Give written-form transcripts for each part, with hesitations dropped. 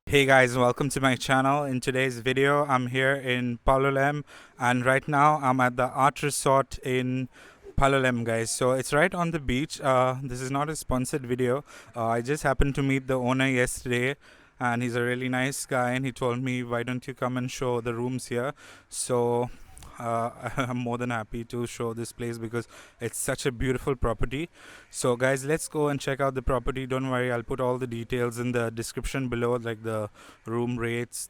Hey guys, welcome to my channel. In today's video, I'm here in Palolem, and right now I'm at the art resort in Palolem, guys. So it's right on the beach. This is not a sponsored video. I just happened to meet the owner yesterday, and he's a really nice guy, and he told me, why don't you come and show the rooms here? So I'm more than happy to show this place because it's such a beautiful property. So guys, let's go and check out the property. Don't worry, I'll put all the details in the description below, like the room rates,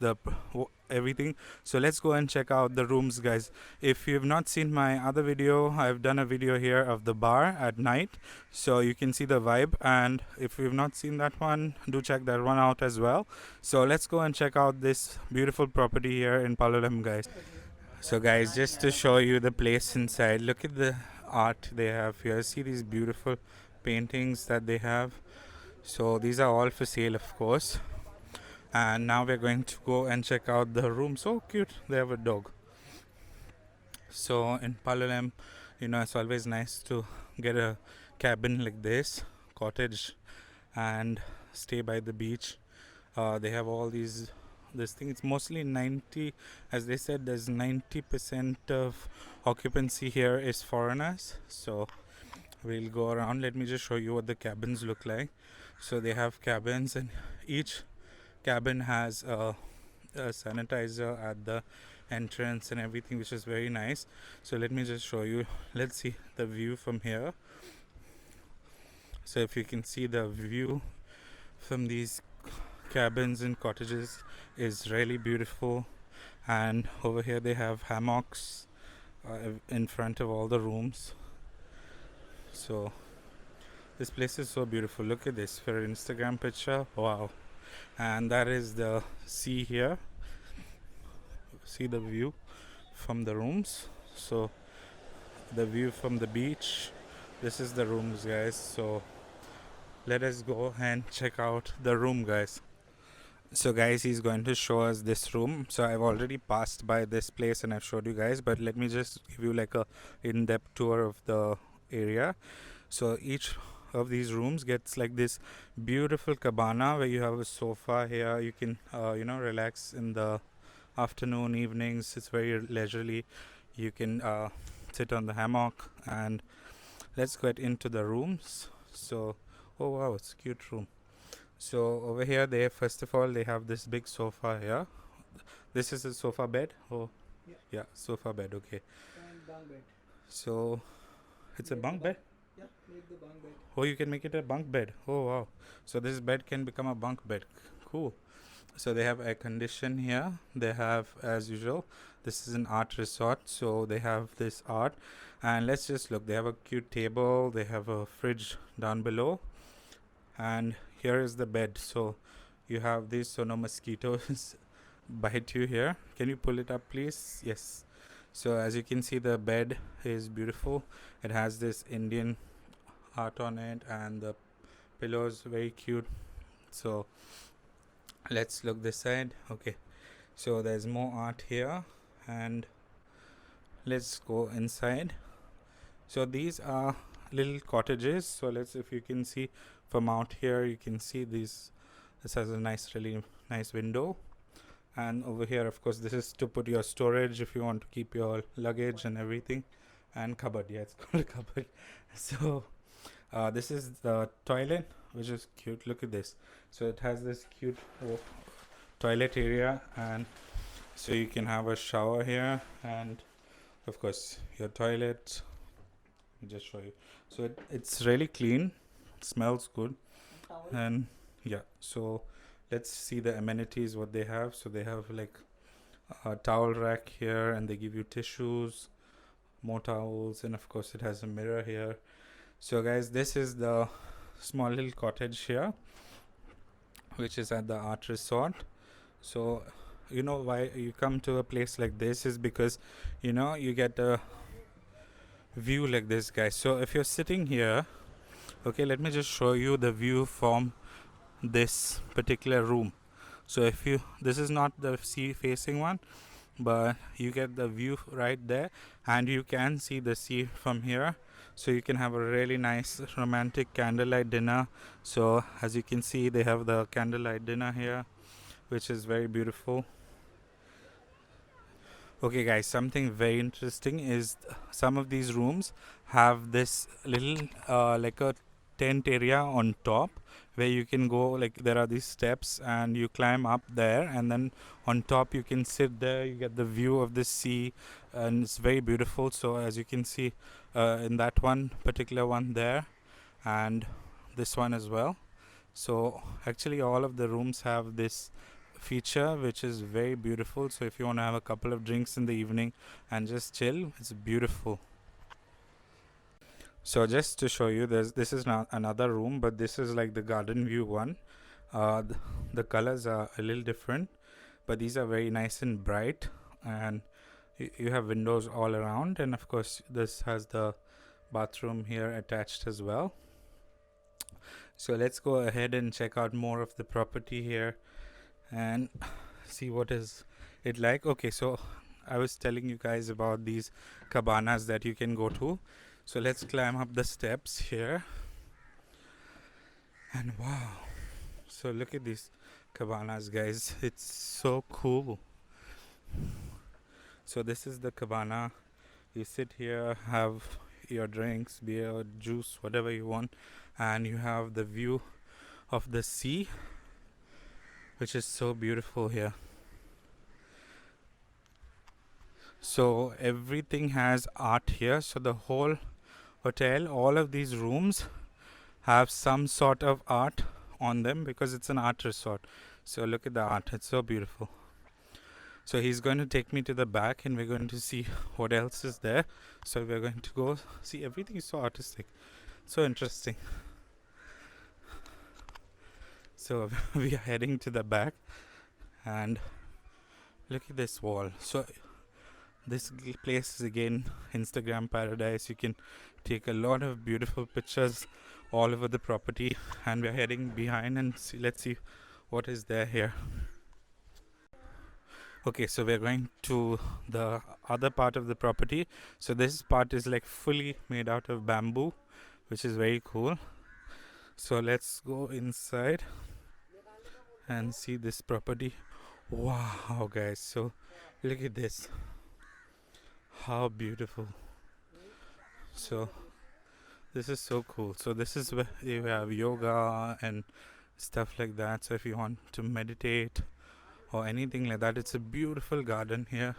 everything. So let's go and check out the rooms, guys. If you've not seen my other video, I've done a video here of the bar at night, so you can see the vibe. And if you've not seen that one, do check that one out as well. So let's go and check out this beautiful property here in Palolem, guys. So guys, just to show you the place inside, look at the art they have here. See these beautiful paintings that they have. So these are all for sale, of course. And now we're going to go and check out the room. So cute, they have a dog. So in Palolem, it's always nice to get a cabin like this, cottage, and stay by the beach. They have all this thing. It's mostly 90, as they said, there's 90% of occupancy here is foreigners. So we'll go around. Let me just show you what the cabins look like. So they have cabins, and each cabin has a sanitizer at the entrance and everything, which is very nice. So let me just show you. Let's see the view from here. So if you can see, the view from these cabins and cottages is really beautiful. And over here they have hammocks in front of all the rooms. So this place is so beautiful. Look at this for an Instagram picture. Wow. And that is the sea here. See the view from the rooms. So the view from the beach. This is the rooms, guys. So let us go and check out the room, guys. So guys, he's going to show us this room. So I've already passed by this place and I've showed you guys, but let me just give you like a in-depth tour of the area. So each of these rooms gets like this beautiful cabana where you have a sofa here. You can relax in the afternoon, evenings. It's very leisurely. You can sit on the hammock. And let's get into the rooms. So oh wow, it's a cute room. So over here, first of all they have this big sofa here. This is a sofa bed. Oh yeah, sofa bed. Okay. And bunk bed. So it's a bunk bed. Yeah, make the bunk bed. Oh, you can make it a bunk bed. Oh wow. So this bed can become a bunk bed. Cool. So they have air condition here. They have, as usual, this is an art resort, so they have this art. And let's just look. They have a cute table. They have a fridge down below. And here is the bed. So you have this, so no mosquitoes bite you here. Can you pull it up, please? Yes. So as you can see, the bed is beautiful. It has this Indian art on it, and the pillows very cute. So let's look this side. Okay, so there's more art here, and let's go inside. So these are little cottages. So if you can see from out here, you can see this has a really nice window. And over here, of course, this is to put your storage if you want to keep your luggage and everything. And cupboard, yeah, it's called a cupboard. So this is the toilet, which is cute. Look at this. So it has this cute toilet area, and so you can have a shower here, and of course your toilet. Let me just show you. So it's really clean, smells good. And yeah, so let's see the amenities, what they have. So they have like a towel rack here, and they give you tissues, more towels, and of course it has a mirror here. So guys, this is the small little cottage here, which is at the art resort. So you know why you come to a place like this is because you get a view like this, guys. So if you're sitting here, okay, let me just show you the view from this particular room. So if you this is not the sea facing one, but you get the view right there, and you can see the sea from here. So you can have a really nice romantic candlelight dinner. So as you can see, they have the candlelight dinner here, which is very beautiful. Okay guys, something very interesting is some of these rooms have this little like a tent area on top, where you can go, like there are these steps and you climb up there, and then on top you can sit there, you get the view of the sea, and it's very beautiful. So as you can see in that one particular one there, and this one as well. So actually all of the rooms have this feature, which is very beautiful. So if you want to have a couple of drinks in the evening and just chill, it's beautiful. So just to show you, this is not another room, but this is like the garden view one. The colors are a little different, but these are very nice and bright, and you have windows all around, and of course this has the bathroom here attached as well. So let's go ahead and check out more of the property here and see what is it like. Okay, so I was telling you guys about these cabanas that you can go to. So let's climb up the steps here, and wow, so look at these cabanas, guys. It's so cool. So this is the cabana. You sit here, have your drinks, beer, juice, whatever you want, and you have the view of the sea, which is so beautiful here. So everything has art here. So the whole hotel, all of these rooms have some sort of art on them because it's an art resort. So look at the art, it's so beautiful. So he's going to take me to the back and we're going to see what else is there. So we're going to go see, everything is so artistic, so interesting. So we are heading to the back, and look at this wall. So this place is again Instagram paradise. You can take a lot of beautiful pictures all over the property, and we're heading behind and see, let's see what is there here. Okay, so we're going to the other part of the property. So this part is like fully made out of bamboo, which is very cool. So let's go inside and see this property. Wow, guys, so look at this, how beautiful. So this is so cool. So this is where you have yoga and stuff like that. So if you want to meditate or anything like that, it's a beautiful garden here.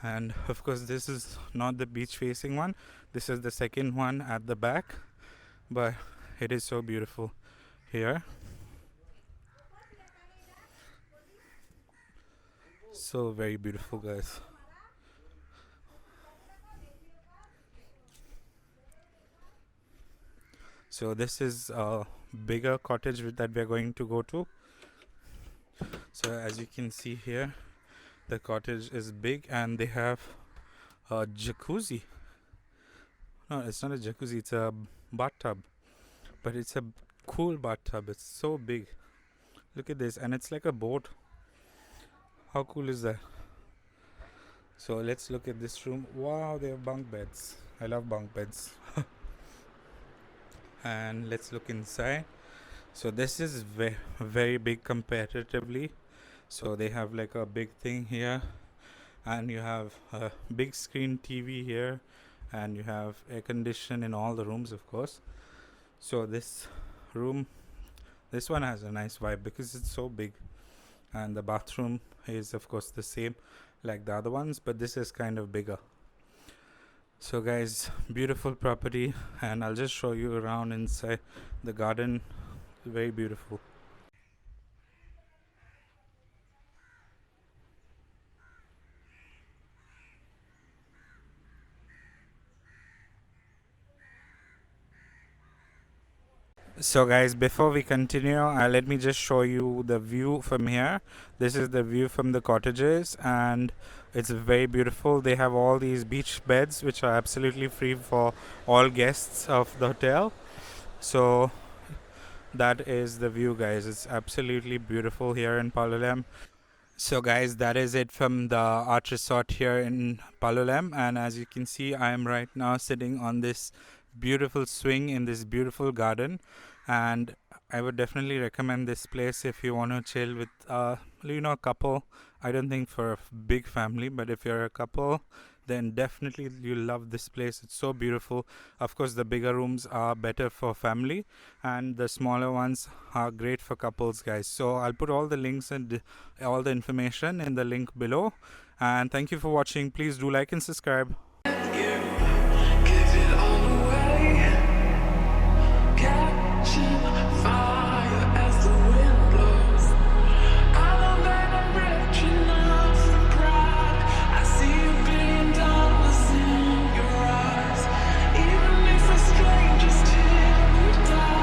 And of course this is not the beach facing one, this is the second one at the back, but it is so beautiful here. So very beautiful, guys. So this is a bigger cottage that we're going to go to. So as you can see here, the cottage is big and they have a jacuzzi. No, it's not a jacuzzi, it's a bathtub, but it's a cool bathtub. It's so big. Look at this, and it's like a boat. How cool is that? So let's look at this room. Wow, they have bunk beds. I love bunk beds. And let's look inside. So this is very big comparatively. So they have like a big thing here, and you have a big screen TV here, and you have air condition in all the rooms, of course. So this room, this one has a nice vibe because it's so big, and the bathroom is of course the same like the other ones, but this is kind of bigger. So guys, beautiful property, and I'll just show you around inside the garden. Very beautiful. So guys, before we continue, let me just show you the view from here. This is the view from the cottages, and it's very beautiful. They have all these beach beds which are absolutely free for all guests of the hotel. So that is the view, guys. It's absolutely beautiful here in Palolem. So guys, that is it from the art resort here in Palolem, and as you can see, I am right now sitting on this beautiful swing in this beautiful garden, and I would definitely recommend this place if you want to chill with a couple. I don't think for a big family, but if you're a couple, then definitely you'll love this place. It's so beautiful. Of course, the bigger rooms are better for family, and the smaller ones are great for couples, guys. So I'll put all the links and all the information in the link below, and thank you for watching. Please do like and subscribe.